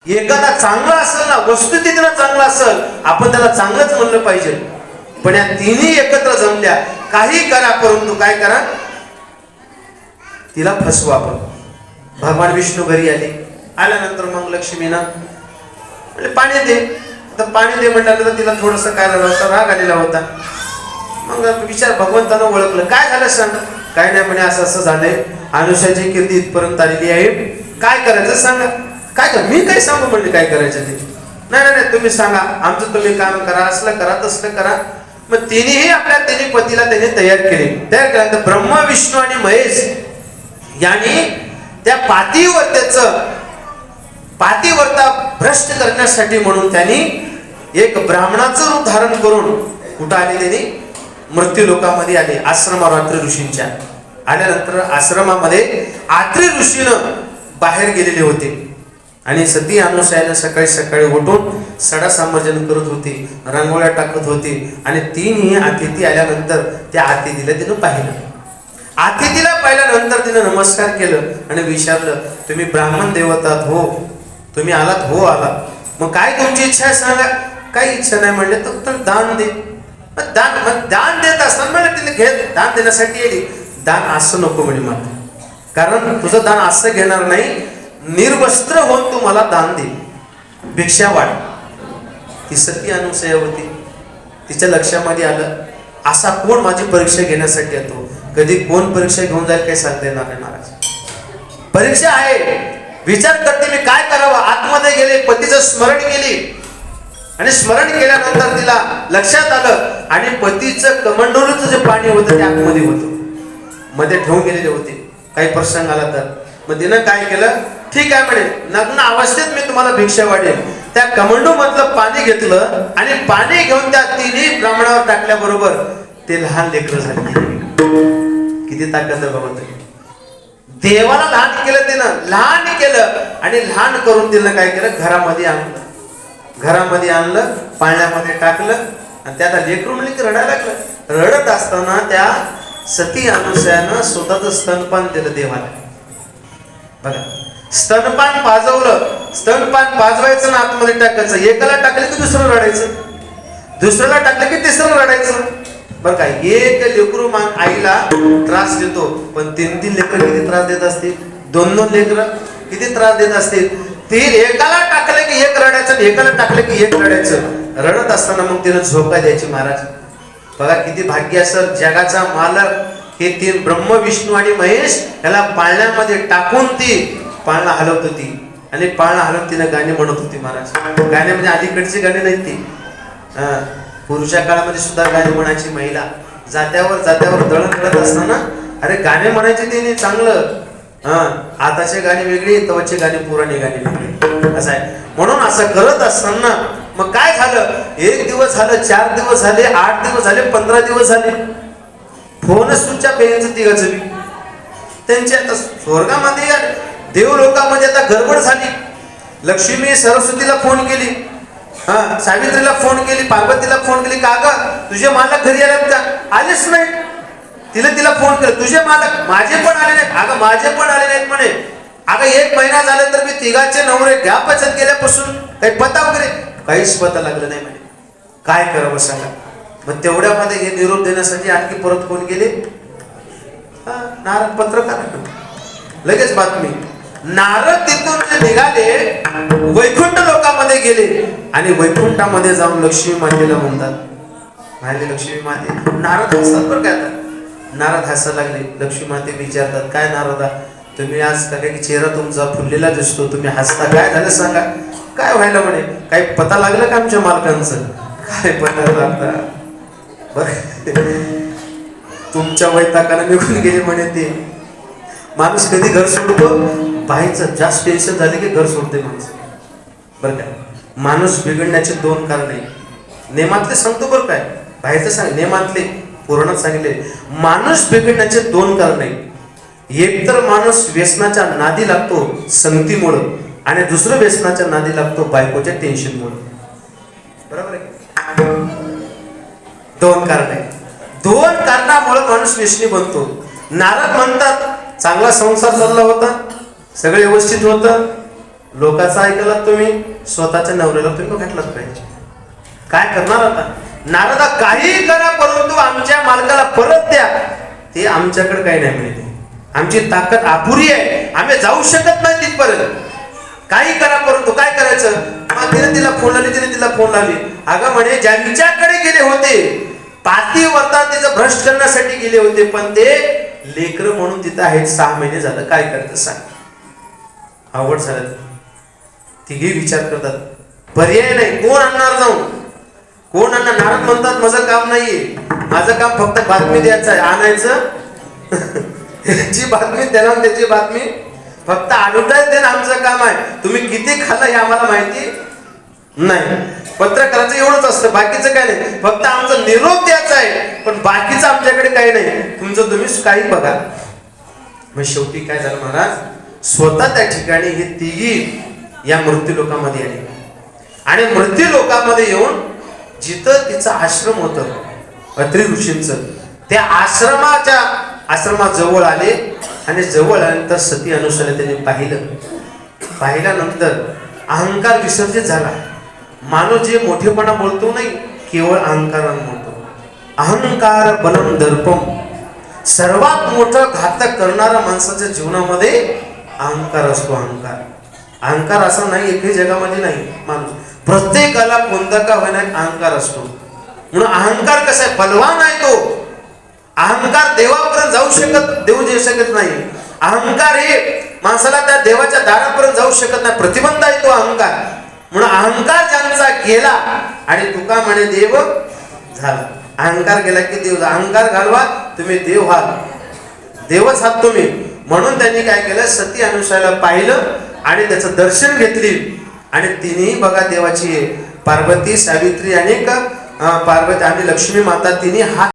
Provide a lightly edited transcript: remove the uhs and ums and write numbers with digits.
एखादा चांगला असेल ना, वस्तुस्थितीनं चांगला असेल, आपण त्याला चांगलंच म्हणलं पाहिजे. पण या तिन्ही एकत्र जमल्या, काही करा परंतु काय करा, तिला फसवा. आपण भगवान विष्णू घरी आल्यानंतर मग लक्ष्मीनं म्हणजे पाणी दे, तर पाणी दे म्हटलं तर तिला थोडस काय झालं होतं, राग आलेला होता. मग विचार भगवंतानं ओळखलं, काय झालं सांग. काय नाही म्हणे, असं असं झालंय, अनुषाची कीर्ती इथपर्यंत आलेली आहे, काय करायचं सांगा. काय कर, मी काय सांगू म्हणले काय करायचं ते. नाही नाही तुम्ही सांगा, आमचं तुम्ही काम करा, असलं करा तसलं करा. मग तिन्ही आपल्या तिन्ही पतीला त्यांनी तयार केल्यानंतर ब्रह्मा विष्णू आणि महेश यांनी त्या पातिव्रता भ्रष्ट करण्यासाठी म्हणून त्यांनी एक ब्राह्मणाचं रूप धारण करून कुठं आले, त्यांनी मृत्यू लोकामध्ये आले, आश्रमावर अत्री ऋषींच्या. आल्यानंतर आश्रमामध्ये अत्री ऋषीनं बाहेर गेलेले होते आणि सती अनुसयानं सकाळी सकाळी उठून सडा संवर्जन करत होती, रांगोळ्या टाकत होती. आणि तिन्ही अतिथी आल्यानंतर त्या अतिथीला तिनं पाहिलं. अतिथीला पाहिल्यानंतर तिनं नमस्कार केलं आणि विचारलं, तुम्ही ब्राह्मण देवतात हो, तुम्ही आलात हो आलात, मग काय तुमची इच्छा आहे सांगा. काही इच्छा नाही म्हणले तर दान दे. दान देत असताना म्हणजे तिने घेत दान देण्यासाठी येईल. दान असं नको म्हणे मला, कारण तुझं दान असं घेणार नाही, निर्वस्त्र होऊन तू मला दान दे, भिक्षा वाढ. ती सती अनुसया होती. तिच्या लक्षामध्ये आलं, असा कोण माझी परीक्षा घेण्यासाठी येतो, कधी कोण परीक्षा घेऊन जाईल काही सांगता येणार नाही महाराज. परीक्षा आहे, विचार करते मी काय करावं. आतमध्ये गेले, पतीचं स्मरण केली आणि स्मरण केल्यानंतर तिला लक्षात आलं आणि पतीचं कमंडलूचं जे पाणी होतं ते आतमध्ये होतं, मध्ये ठेवून गेलेले होते. काही प्रसंग आला तर मग तिनं काय केलं, ठीक आहे म्हणे, नग्न अवस्थेत मी तुम्हाला भिक्षा वाढेल. त्या कमंडू मधलं पाणी घेतलं आणि पाणी घेऊन त्या तिन्ही ब्राह्मणावर टाकल्याबरोबर ते लहान लेकरं झाले. किती ताकद आहे बाबा. देवाला लहान केलं, तिनं लहान केलं आणि लहान करून तिनं काय केलं, घरामध्ये आणलं, पाण्यामध्ये टाकलं आणि त्याला लेकरू म्हणजे की रडायला लागलं. रडत असताना त्या सती अनुसयानं स्वतःचं स्तनपान दिलं देवाला. बघा, स्तनपान पाजवलं. स्तनपान पाजवायचं ना आतमध्ये टाकायचं. एकाला टाकलं की दुसरं रडायचं, दुसऱ्याला टाकलं की तिसरं रडायचं. बरं का, एक लेकरू आईला त्रास देतो, पण तीन लेकर किती त्रास देत असतील, दोन लेकर किती त्रास देत असतील. एकाला टाकलं की एक रडायचं, एकाला टाकलं की एक रडायचं. रडत असताना मग तिनं झोका द्यायची महाराज. बघा किती भाग्य असेल. जगाचा मालक हे तीन ब्रह्म विष्णू आणि महेश याला पाळण्यामध्ये टाकून ती पाळणा हलवत होती आणि पाळणा हलवून तिनं गाणी म्हणत होती महाराज. गाणे म्हणजे अलीकडची गाणी नाहीत ती, पुरुषा काळामध्ये सुद्धा गाणी म्हणायची महिला. जात्यावर दळण करत असताना अरे गाणे म्हणायचे तिने चांगलं. आताचे गाणी वेगळी, तवचे गाणी पुराणी गाणी वेगळी, असं आहे. म्हणून असं करत असताना मग काय झालं, 1 दिवस झालं, 4 दिवस झाले, 8 दिवस झाले, 15 दिवस झाले, फोनच तुमच्या बेनचं तिघाचं बी. त्यांच्या आता स्वर्गामध्ये देव लोकांमध्ये आता गडबड झाली. लक्ष्मी सरस्वतीला फोन केली, सावित्रीला फोन केली, पार्वतीला फोन केली, का ग तुझे मालक घरी आले का, आलेच नाही. तिला फोन केलं, तुझे मालक, माझे पण आले नाहीत. अगं माझे पण आले नाहीत म्हणे. अगं 1 महिना झाला तर मी तिघाचे नवरे घ्या पचत गेल्यापासून काही पता वगैरे काहीच पता लागलं नाही म्हणे. काय करावं सांगा. मग तेवढ्यामध्ये हे निरोप देण्यासाठी आणखी परत फोन केले, नारद पत्रकार. लगेच बातमी, नारद तिथून जे निघाले वैकुंठ लोकांमध्ये गेले आणि वैकुंठामध्ये जाऊन लक्ष्मी मातेला म्हणतात, माहिती लक्ष्मी माते. नारद हसतात बरं काय. आता नारद हसायला लागले. लक्ष्मी माते विचारतात, काय नारदा तुम्ही आज काय चेहरा तुमचा फुललेला दिसतो, तुम्ही हसता, काय झालं सांगा. काय व्हायला म्हणे, काही पता लागलं का आमच्या मालकांचं. काय पता लागता बरं, तुमच्या वैतागाला निघून गेले म्हणे. ते माणूस कधी घर सोडतो, बाहेरचं जास्त टेन्शन झाले की घर सोडते माणूस. बरं काय, माणूस बिघडण्याचे 2 कारण आहे. नेमातले सांगतो बरं काय, बाहेरचं सांग, नेमातले पुराणात सांगितले. माणूस बिघडण्याचे 2 कारण आहे. एक तर माणूस व्यसनाच्या नादी लागतो संगतीमुळं, आणि दुसरं व्यसनाच्या नादी लागतो बायकोच्या टेन्शनमुळं. बरोबर आहे. 2 कारण आहे. 2 कारणामुळे माणूस व्यसनी बनतो. नारद म्हणतात चांगला संसार चालला होता, सगळं व्यवस्थित होतं, लोकांचं ऐकलं तुम्ही, स्वतःच्या नवऱ्याला तुम्ही घातलाच पाहिजे. काय करणार आता? नारदा काही करा परंतु आमच्या मालकाला परत द्या. ते आमच्याकडे काही नाही मिळते, आमची ताकद अपुरी आहे, आम्ही जाऊ शकत नाही तिथपर्यंत. काही करा परंतु काय करायचं? तिने तिला फोन लावली. अगं म्हणे ज्यांच्याकडे गेले होते पातिव्रता तिचं भ्रष्ट करण्यासाठी गेले होते, पण ते लेकर म्हणून तिथं आहेत 6 महिने झालं. काय करायचं सांग? अवघड झालं. तिघे विचार करतात, पर्याय नाही, कोण आणणार जाऊन, कोण आणणार? नारद म्हणतात माझं काम नाहीये, माझं काम फक्त बातमी द्यायचं आहे, आणायचं त्याची बातमी त्याला, त्याची बातमी फक्त आणताच देणं आमचं काम आहे. तुम्ही किती खाल्लं हे आम्हाला माहिती नाही. पत्रकाराचं एवढंच असतं, बाकीचं काय नाही, फक्त आमचं निरोप द्यायचा आहे, पण बाकीचं आमच्याकडे काही नाही, तुमचं तुम्हीच काही बघा. मग शेवटी काय झालं महाराज, स्वतः त्या ठिकाणी हे तिघी या मृत्यू लोकांमध्ये आले. आणि मृत्यू लोकांमध्ये येऊन जिथं तिचा आश्रम होतं अत्रि ऋषींचं, त्या आश्रमाजवळ आले. आणि जवळ आल्यानंतर सती अनुसूया त्यांनी पाहिल्यानंतर अहंकार विसर्जित झाला. माणूस जे मोठेपणा बोलतो नाही, केवळ अहंकाराने बोलतो. अहंकार बलम दर्पम, सर्वात मोठं घातक करणारा माणसाच्या जीवनामध्ये अहंकार असतो. अहंकार असा नाही एकही जगामध्ये नाही, माणूस प्रत्येकाला कोणता का होईना अहंकार असतो. म्हणून अहंकार कसा आहे, बलवान आहे तो. अहंकार देवापर्यंत देऊ शकत नाही. अहंकार हे माणसाला त्या देवाच्या दारापर्यंत जाऊ शकत नाही, प्रतिबंध आहे तो अहंकार. म्हणून अहंकार ज्यांचा गेला, आणि तुका म्हणे देव झाला. अहंकार गेला की देव. अहंकार घालवा तुम्ही देव व्हाल, देवच आहात तुम्ही. म्हणून त्यांनी काय केलं, सती अनुसूयाला पाहिलं आणि त्याचं दर्शन घेतली. आणि तिनेही बघा देवाची पार्वती, सावित्री, अनेक पार्वती आणि लक्ष्मी माता तिने हात